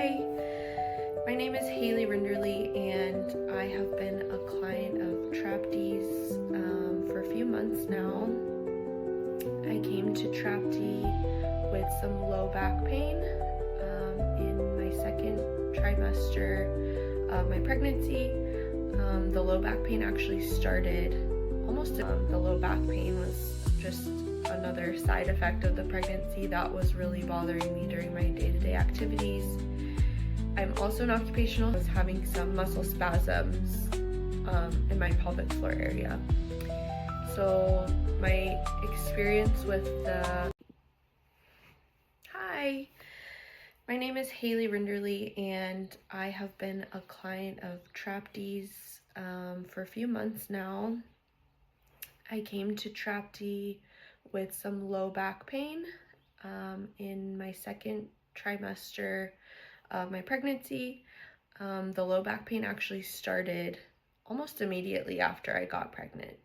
Hi, my name is Haley Rinderly, and I have been a client of TheraGurus for a few months now. I came to TheraGurus with some low back pain in my second trimester of my pregnancy. The low back pain actually started the low back pain was just another side effect of the pregnancy that was really bothering me during my day-to-day activities. I'm also an occupational. I was having some muscle spasms in my pelvic floor area. So my experience with Hi, my name is Haley Rinderly, and I have been a client of TheraGurus for a few months now. I came to TheraGurus with some low back pain in my second trimester of my pregnancy. The low back pain actually started almost immediately after I got pregnant.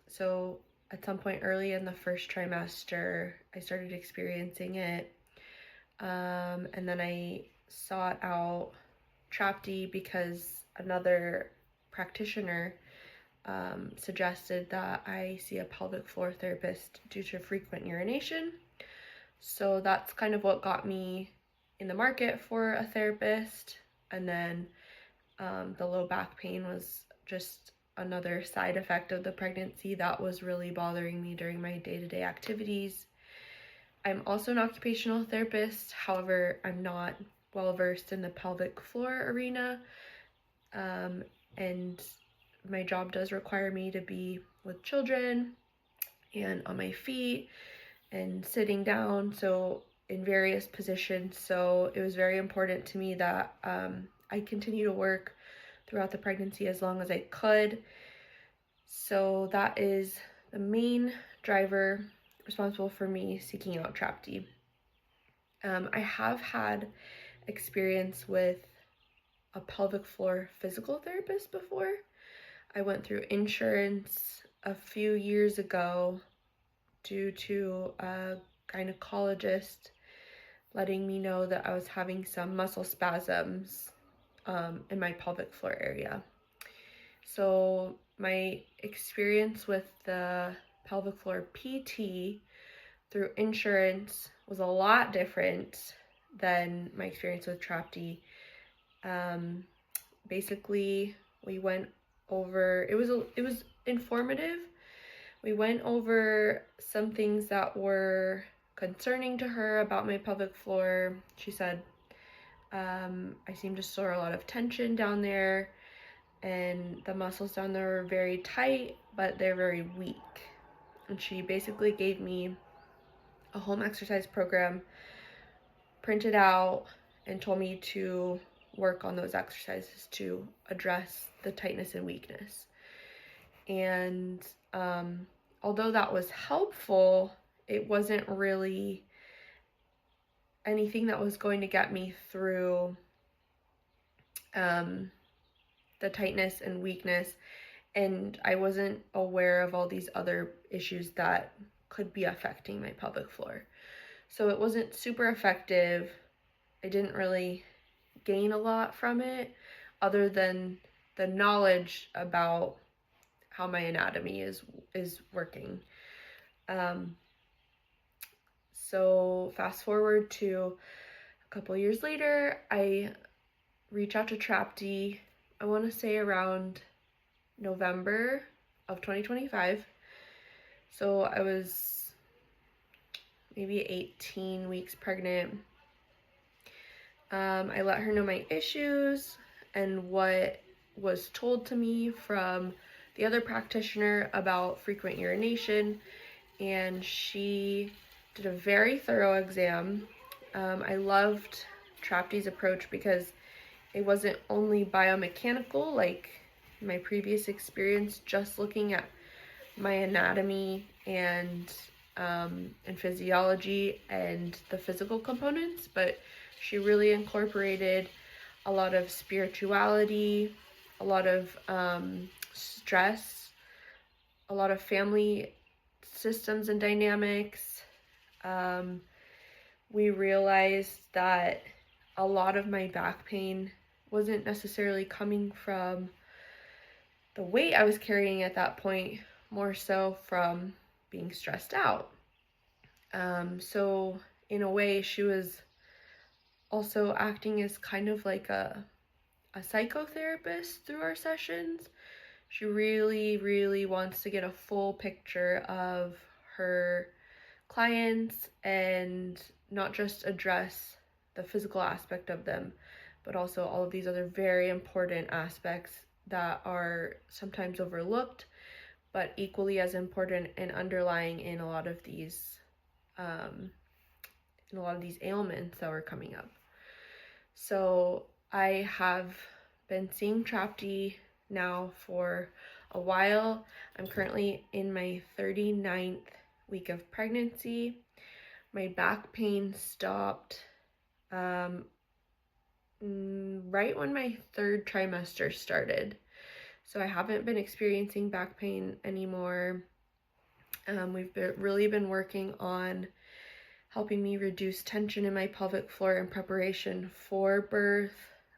So at some point early in the first trimester, I started experiencing it. And then I sought out TheraGurus because another practitioner suggested that I see a pelvic floor therapist due to frequent urination. So that's kind of what got me in the market for a therapist. And then the low back pain was just another side effect of the pregnancy that was really bothering me during my day-to-day activities. I'm also an occupational therapist. However, I'm not well versed in the pelvic floor arena, and my job does require me to be with children and on my feet and sitting down, so in various positions. So it was very important to me that I continue to work throughout the pregnancy as long as I could. So that is the main driver responsible for me seeking out TheraGurus. I have had experience with a pelvic floor physical therapist before. I went through insurance a few years ago due to a gynecologist letting me know that I was having some muscle spasms in my pelvic floor area. So my experience with the pelvic floor PT through insurance was a lot different than my experience with TheraGurus. Basically, we went over, it was informative. We went over some things that were concerning to her about my pelvic floor. She said I seem to store a lot of tension down there, and the muscles down there are very tight, but they're very weak. And she basically gave me a home exercise program printed out and told me to work on those exercises to address the tightness and weakness. And although that was helpful, it wasn't really anything that was going to get me through the tightness and weakness, and I wasn't aware of all these other issues that could be affecting my pelvic floor. So it wasn't super effective. I didn't really gain a lot from it other than the knowledge about how my anatomy is working. So fast forward to a couple years later, I reach out to TheraGurus, I want to say around November of 2025. So I was maybe 18 weeks pregnant. I let her know my issues and what was told to me from the other practitioner about frequent urination, and she did a very thorough exam. I loved TheraGurus' approach because it wasn't only biomechanical like my previous experience, just looking at my anatomy and physiology and the physical components, but she really incorporated a lot of spirituality, a lot of stress, a lot of family systems and dynamics. We realized that a lot of my back pain wasn't necessarily coming from the weight I was carrying at that point, more so from being stressed out. So in a way, she was also acting as kind of like a psychotherapist through our sessions. She really, really wants to get a full picture of her clients and not just address the physical aspect of them, but also all of these other very important aspects that are sometimes overlooked, but equally as important and underlying in a lot of these ailments that were coming up. So I have been seeing Trapti now for a while. I'm currently in my 39th week of pregnancy. My back pain stopped right when my 3rd trimester started. So I haven't been experiencing back pain anymore. We've really been working on helping me reduce tension in my pelvic floor in preparation for birth.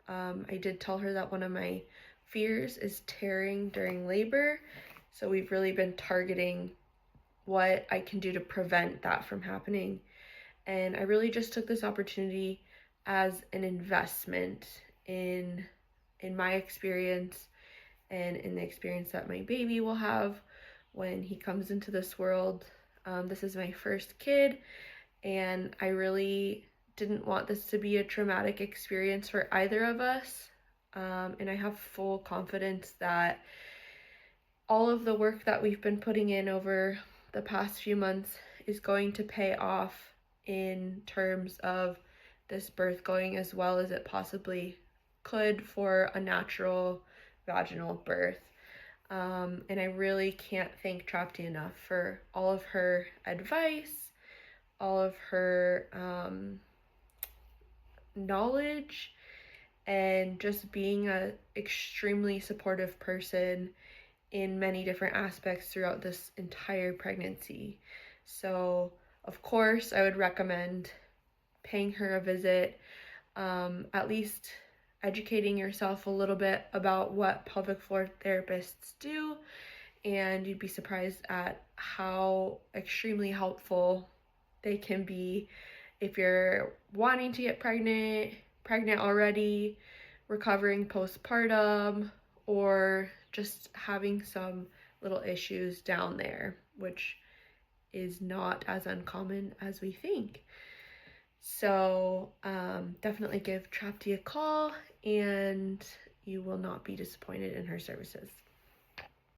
I did tell her that one of my fears is tearing during labor. So we've really been targeting what I can do to prevent that from happening. And I really just took this opportunity as an investment in my experience and in the experience that my baby will have when he comes into this world. This is my first kid, and I really didn't want this to be a traumatic experience for either of us. And I have full confidence that all of the work that we've been putting in over the past few months is going to pay off in terms of this birth going as well as it possibly could for a natural vaginal birth. And I really can't thank Trapti enough for all of her advice, all of her knowledge, and just being an extremely supportive person in many different aspects throughout this entire pregnancy. So, of course, I would recommend paying her a visit, at least educating yourself a little bit about what pelvic floor therapists do, and you'd be surprised at how extremely helpful they can be if you're wanting to get pregnant already, recovering postpartum, or just having some little issues down there, which is not as uncommon as we think. So definitely give Trapti a call, and you will not be disappointed in her services.